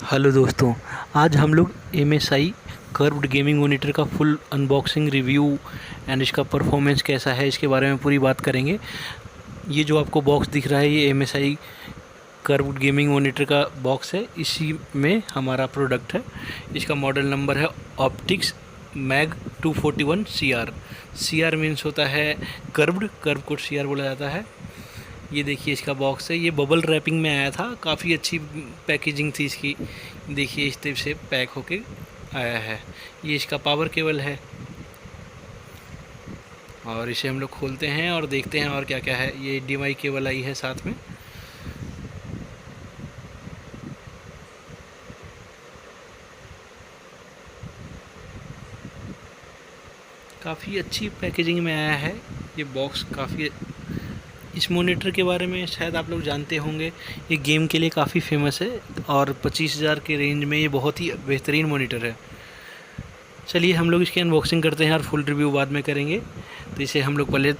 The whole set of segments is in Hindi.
हेलो दोस्तों। आज हम लोग MSI कर्व्ड गेमिंग मॉनिटर का फुल अनबॉक्सिंग रिव्यू एंड इसका परफॉर्मेंस कैसा है इसके बारे में पूरी बात करेंगे। ये जो आपको बॉक्स दिख रहा है ये MSI कर्व्ड गेमिंग मॉनिटर का बॉक्स है। इसी में हमारा प्रोडक्ट है। इसका मॉडल नंबर है optix MAG241CR। CR मीन्स होता है कर्व को CR बोला जाता है। ये देखिए इसका बॉक्स है। ये बबल रैपिंग में आया था, काफ़ी अच्छी पैकेजिंग थी इसकी। देखिए इस तरह से पैक होके आया है। ये इसका पावर केबल है और इसे हम लोग खोलते हैं और देखते हैं और क्या क्या है। ये HDMI केबल आई है साथ में। काफ़ी अच्छी पैकेजिंग में आया है ये बॉक्स। काफ़ी इस मॉनिटर के बारे में शायद आप लोग जानते होंगे, ये गेम के लिए काफ़ी फेमस है और 25,000 के रेंज में ये बहुत ही बेहतरीन मॉनिटर है। चलिए हम लोग इसकी अनबॉक्सिंग करते हैं और फुल रिव्यू बाद में करेंगे। तो इसे हम लोग पहले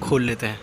खोल लेते हैं।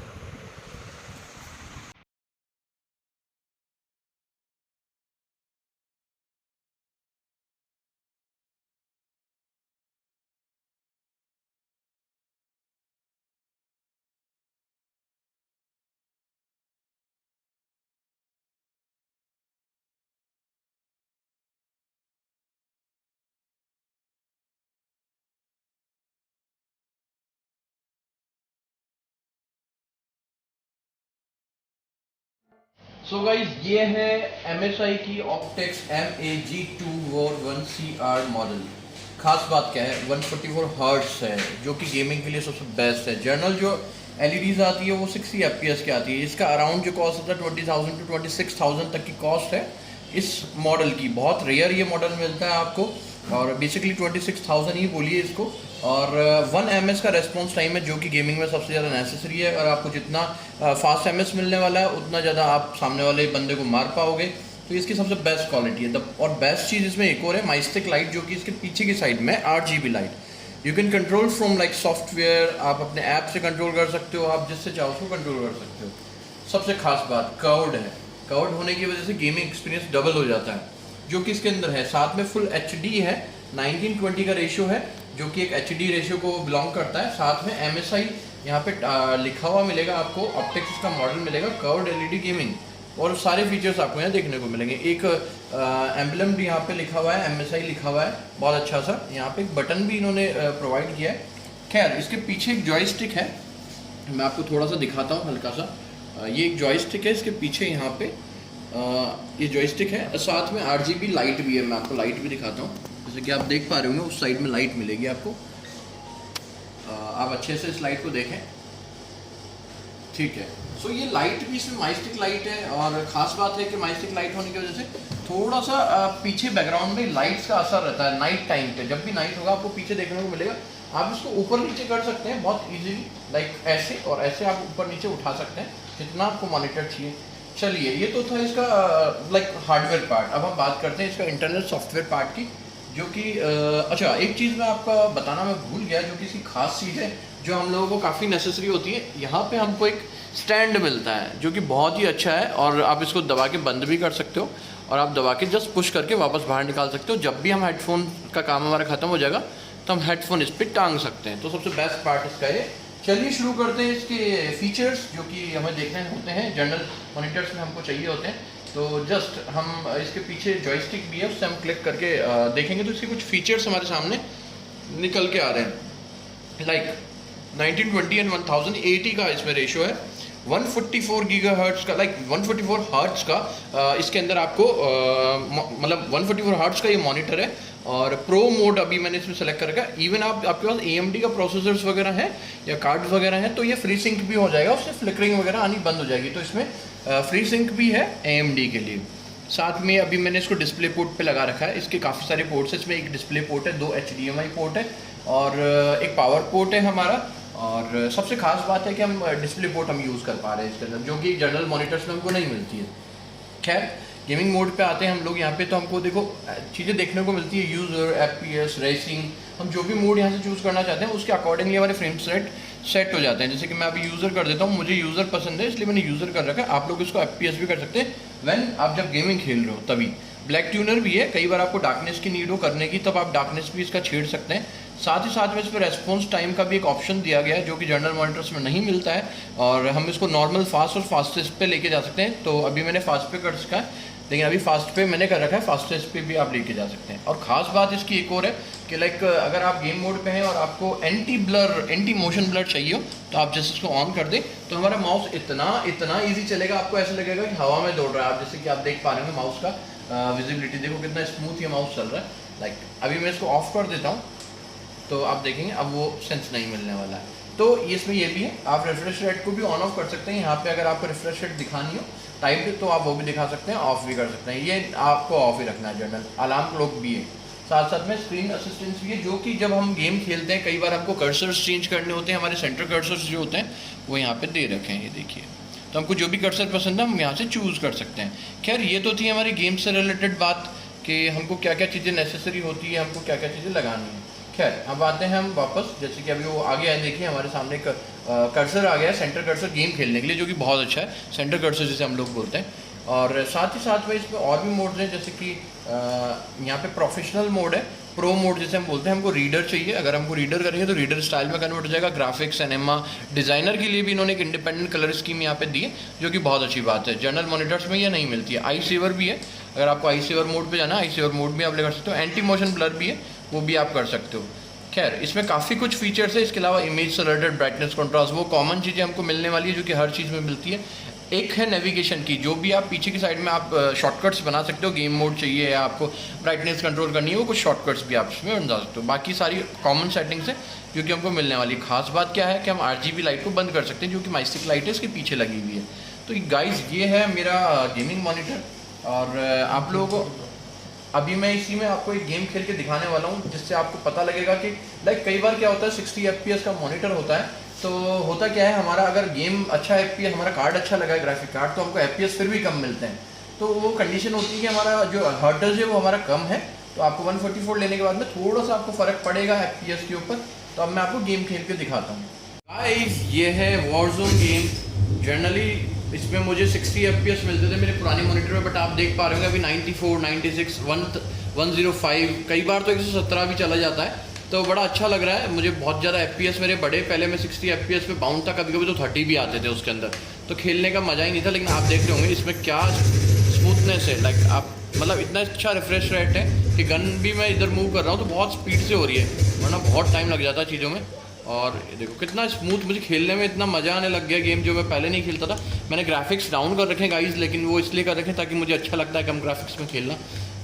सो गाइज ये है MSI की optix MAG241CR मॉडल। खास बात क्या है, 144 हर्ट्स है जो कि गेमिंग के लिए सबसे बेस्ट है। जर्नल जो LEDs आती है वो 60 FPS की आती है। इसका अराउंड जो कॉस्ट होता है 20,000 to 26,000 तक की कॉस्ट है इस मॉडल की। बहुत रेयर ये मॉडल मिलता है आपको और बेसिकली 26,000 ही बोलिए इसको। और 1 ms का रेस्पॉन्स टाइम है जो कि गेमिंग में सबसे ज़्यादा नेसेसरी है। और आपको जितना फास्ट ms मिलने वाला है उतना ज़्यादा आप सामने वाले बंदे को मार पाओगे। तो इसकी सबसे बेस्ट क्वालिटी है। और बेस्ट चीज़ इसमें एक और है, माइस्टिक लाइट, जो कि इसके पीछे की साइड में RGB light. You can control from like software. आप अपने ऐप से कंट्रोल कर सकते हो, आप जिससे चाहो उसको कंट्रोल कर सकते हो। सबसे खास बात कर्व्ड है। कर्व्ड होने की वजह से गेमिंग एक्सपीरियंस डबल हो जाता है जो कि इसके अंदर है। साथ में फुल HD है, 19:20 का रेशियो है जो कि एक HD रेशियो को बिलोंग करता है। साथ में MSI यहाँ पे लिखा हुआ मिलेगा आपको, ऑप्टिक्स का मॉडल मिलेगा, कर्व्ड LED गेमिंग, और सारे फीचर्स आपको यहाँ देखने को मिलेंगे। एक एम्बलम भी यहाँ पे लिखा हुआ है, MSI लिखा हुआ है बहुत अच्छा सा। यहाँ पे एक बटन भी इन्होंने प्रोवाइड किया है। खैर इसके पीछे एक जॉयस्टिक है, मैं आपको थोड़ा सा दिखाता हूँ हल्का सा। ये एक जॉयस्टिक है इसके पीछे, यहाँ पे ये जॉयस्टिक है। साथ में RGB लाइट भी है, मैं आपको लाइट भी दिखाता हूँ। जैसे कि आप देख पा रहे होंगे उस साइड में लाइट मिलेगी आपको। आप अच्छे से इस लाइट को देखें, ठीक है। सो ये लाइट भी इसमें माइस्टिक लाइट है। और ख़ास बात है कि माइस्टिक लाइट होने की वजह से थोड़ा सा पीछे बैकग्राउंड में लाइट्स का असर रहता है नाइट टाइम पे। जब भी नाइट होगा आपको पीछे देखने को मिलेगा। आप इसको ऊपर नीचे कर सकते हैं बहुत इजीली, लाइक ऐसे और ऐसे आप ऊपर नीचे उठा सकते हैं जितना आपको मॉनिटर चाहिए। चलिए ये तो था इसका लाइक हार्डवेयर पार्ट। अब हम बात करते हैं इसका इंटरनल सॉफ्टवेयर पार्ट की, जो कि अच्छा एक चीज़ मैं आपका बताना मैं भूल गया, जो कि इसकी खास चीज़ है जो हम लोगों को काफ़ी नेसेसरी होती है। यहाँ पे हमको एक स्टैंड मिलता है जो कि बहुत ही अच्छा है और आप इसको दबा के बंद भी कर सकते हो और आप दबा के जस्ट पुश करके वापस बाहर निकाल सकते हो। जब भी हम हेडफोन का काम हमारा ख़त्म हो जाएगा तो हम हेडफोन इस पर टांग सकते हैं। तो सबसे बेस्ट पार्ट इसका ये। चलिए शुरू करते हैं इसके फीचर्स जो कि हमें देखने होते हैं, जनरल मॉनिटर्स में हमको चाहिए होते हैं। तो जस्ट हम इसके पीछे जॉयस्टिक भी है, उससे हम क्लिक करके देखेंगे तो इसके कुछ फीचर्स हमारे सामने निकल के आ रहे हैं। लाइक 1920 एंड 1080 का इसमें रेशियो है। 144 गीगाहर्ट्ज़ का, लाइक 144 हर्ट्ज़ का इसके अंदर आपको मतलब 144 हर्ट्ज़ का ये मॉनिटर है। और प्रो मोड अभी मैंने इसमें सेलेक्ट कर रखा है। इवन आपके पास AMD का प्रोसेसर्स वगैरह हैं या कार्ड्स वगैरह हैं तो ये फ्री सिंक भी हो जाएगा, उससे फ्लिकरिंग वगैरह आनी बंद हो जाएगी। तो इसमें फ्री सिंक भी है AMD के लिए। साथ में अभी मैंने इसको डिस्प्ले पोर्ट पे लगा रखा है। इसके काफ़ी सारे पोर्ट्स हैं। इसमें एक डिस्प्ले पोर्ट है, 2 HDMI पोर्ट है और एक पावर पोर्ट है हमारा। और सबसे खास बात है कि हम डिस्प्ले पोर्ट हम यूज़ कर पा रहे हैं इसके अंदर, जो कि जनरल मॉनिटर्स में हमको नहीं मिलती है। खैर गेमिंग मोड पे आते हैं हम लोग यहाँ पे, तो हमको देखो चीज़ें देखने को मिलती है। यूज़र, FPS, रेसिंग, हम जो भी मोड यहाँ से चूज़ करना चाहते हैं उसके अकॉर्डिंगली हमारे फ्रेम सेट हो जाते हैं। जैसे कि मैं अभी यूज़र कर देता हूँ, मुझे यूज़र पसंद है इसलिए मैंने यूज़र कर रखा है। आप लोग इसको FPS भी कर सकते हैं व्हेन आप जब गेमिंग खेल रहे हो तभी। ब्लैक ट्यूनर भी है, कई बार आपको डार्कनेस की नीड हो करने की तब आप डार्कनेस भी इसका छेड़ सकते हैं। साथ ही साथ में इस पर रेस्पॉन्स टाइम का भी एक ऑप्शन दिया गया है जो कि जनरल मॉनिटर्स में नहीं मिलता है, और हम इसको नॉर्मल फास्ट और फास्टेस्ट पे लेके जा सकते हैं। तो अभी मैंने फास्ट पे कर रखा है, लेकिन अभी फास्ट पे मैंने कर रखा है, फास्टेस्ट पे भी आप लेके जा सकते हैं। और ख़ास बात इसकी एक और है कि लाइक अगर आप गेम मोड पे हैं और आपको एंटी मोशन ब्लर चाहिए हो तो आप जैसे इसको ऑन कर दें तो हमारा माउस इतना ईजी चलेगा, आपको ऐसा लगेगा कि हवा में दौड़ रहा है। आप जैसे कि आप देख पा रहे होंगे माउस का विजिबिलिटी देखो कितना स्मूथ ये माउस चल रहा है। लाइक अभी मैं इसको ऑफ कर देता हूँ तो आप देखेंगे अब वो सेंस नहीं मिलने वाला है। तो इसमें ये भी है, आप रिफ्रेश रेट को भी ऑन ऑफ कर सकते हैं। यहाँ पे अगर आपको रिफ्रेश रेट दिखानी हो टाइप तो आप वो भी दिखा सकते हैं, ऑफ भी कर सकते हैं। ये आपको ऑफ ही रखना है। जनरल अलार्म क्लॉक भी है, साथ साथ में स्क्रीन असिस्टेंस भी है, जो कि जब हम गेम खेलते हैं कई बार हमको कर्सर्स चेंज करने होते हैं, हमारे सेंटर कर्सर्स जो होते हैं वो यहाँ पे दे रखे हैं, ये देखिए। तो हमको जो भी कर्सर पसंद है हम यहाँ से चूज़ कर सकते हैं। खैर ये तो थी हमारी गेम से रिलेटेड बात कि हमको क्या क्या चीज़ें नेसेसरी होती है, हमको क्या क्या चीज़ें लगानी है। खैर अब आते हैं हम वापस, जैसे कि अभी वो आ गया है, देखिए हमारे सामने एक कर्सर आ गया है, सेंटर कर्सर गेम खेलने के लिए, जो कि बहुत अच्छा है, सेंटर कर्सर जिसे हम लोग बोलते हैं। और साथ ही साथ में इसमें और भी मोड्स हैं, जैसे कि यहाँ पे प्रोफेशनल मोड है, प्रो मोड जिसे हम बोलते हैं। हमको रीडर चाहिए, अगर हमको रीडर करेंगे तो रीडर स्टाइल में कन्वर्ट हो जाएगा। ग्राफिक्स, सिनेमा, डिज़ाइनर के लिए भी इन्होंने एक इंडिपेंडेंट कलर स्कीम यहाँ पे दी है, जो कि बहुत अच्छी बात है। जनरल मॉनिटर्स में ये नहीं मिलती है। आई सेवर भी है, अगर आपको आई सेवर मोड पे जाना है, आई सेवर मोड भी आप ले कर सकते हो। एंटी मोशन ब्लर भी है, वो भी आप कर सकते हो। खैर इसमें काफ़ी कुछ फीचर्स है, इसके अलावा इमेज से रिलेटेड ब्राइटनेस, कंट्रास्ट, वो कॉमन चीज़ें हमको मिलने वाली है जो कि हर चीज़ में मिलती है। एक है नेविगेशन की, जो भी आप पीछे की साइड में आप शॉर्टकट्स बना सकते हो, गेम मोड चाहिए या आपको ब्राइटनेस कंट्रोल करनी है, वो कुछ शॉर्टकट्स भी आप इसमें बना सकते हो। बाकी सारी कॉमन सेटिंग्स है जो कि हमको मिलने वाली है। खास बात क्या है कि हम RGB लाइट को बंद कर सकते हैं, जो कि माइस्टिक लाइट है इसके पीछे लगी हुई है। तो गाइज ये है मेरा गेमिंग मॉनिटर, और आप लोगों को अभी मैं इसी में आपको एक गेम खेल के दिखाने वाला हूँ, जिससे आपको पता लगेगा कि लाइक कई बार क्या होता है 60 FPS का मॉनिटर होता है, तो होता क्या है हमारा अगर गेम अच्छा FPS, हमारा कार्ड अच्छा लगा है ग्राफिक कार्ड, तो हमको FPS फिर भी कम मिलते हैं। तो वो कंडीशन होती है कि हमारा जो हर्टर्स है वो हमारा कम है, तो आपको 144 लेने के बाद में थोड़ा सा आपको फ़र्क पड़ेगा FPS के ऊपर। तो अब मैं आपको गेम खेल के दिखाता हूँ। गाइस ये है वॉरज़ोन गेम। जनरली इसमें मुझे 60 FPS मिलते थे मेरे पुराने मॉनिटर में, बट आप देख पा रहे होंगे अभी 94, 96, 105, कई बार तो 117 भी चला जाता है। तो बड़ा अच्छा लग रहा है मुझे, बहुत ज़्यादा FPS मेरे बड़े, पहले मैं 60 FPS पे बाउंड था, कभी कभी तो 30 भी आते थे उसके अंदर, तो खेलने का मज़ा ही नहीं था। लेकिन आप देख रहे होंगे इसमें क्या स्मूथनेस है, लाइक आप मतलब इतना अच्छा रिफ्रेश रेट है कि गन भी मैं इधर मूव कर रहा हूँ तो बहुत स्पीड से हो रही है, वरना बहुत टाइम लग जाता है चीज़ों में। और देखो कितना स्मूथ, मुझे खेलने में इतना मज़ा आने लग गया गेम, जो मैं पहले नहीं खेलता था। मैंने ग्राफिक्स डाउन कर रखे हैं गाइस, लेकिन वो इसलिए कर रखे हैं ताकि मुझे अच्छा लगता है कम ग्राफिक्स में खेलना,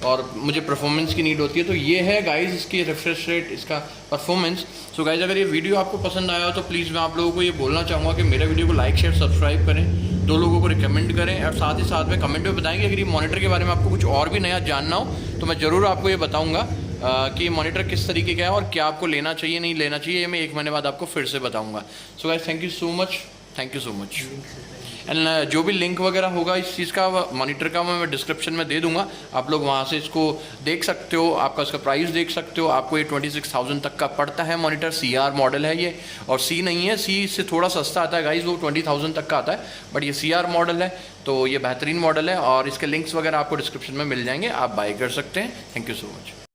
और मुझे परफॉर्मेंस की नीड होती है। तो ये है गाइस इसकी रिफ्रेश रेट, इसका परफॉर्मेंस। सो गाइस अगर ये वीडियो आपको पसंद आया हो तो प्लीज़ मैं आप लोगों को ये बोलना चाहूँगा कि मेरे वीडियो को लाइक, शेयर, सब्सक्राइब करें, 2 लोगों को रिकमेंड करें, और साथ ही साथ में कमेंट में बताएंगे अगर ये मॉनिटर के बारे में आपको कुछ और भी नया जानना हो तो मैं ज़रूर आपको ये बताऊँगा कि ये मॉनिटर किस तरीके का है और क्या आपको लेना चाहिए नहीं लेना चाहिए, ये मैं 1 महीने बाद आपको फिर से बताऊँगा। So guys thank you so much, thank you so much. And जो भी लिंक वगैरह होगा इस चीज़ का, मॉनिटर का, मैं डिस्क्रिप्शन में दे दूंगा, आप लोग वहाँ से इसको देख सकते हो, आपका इसका प्राइस देख सकते हो। आपको ये 26,000 तक का पड़ता है मॉनिटर। CR मॉडल है ये, और C नहीं है, C इससे थोड़ा सस्ता आता है गाइज, वो 20,000 तक का आता है, बट ये CR मॉडल है, तो ये बेहतरीन मॉडल है, और इसके लिंक्स वगैरह आपको डिस्क्रिप्शन में मिल जाएंगे, आप बाय कर सकते हैं। Thank you so much.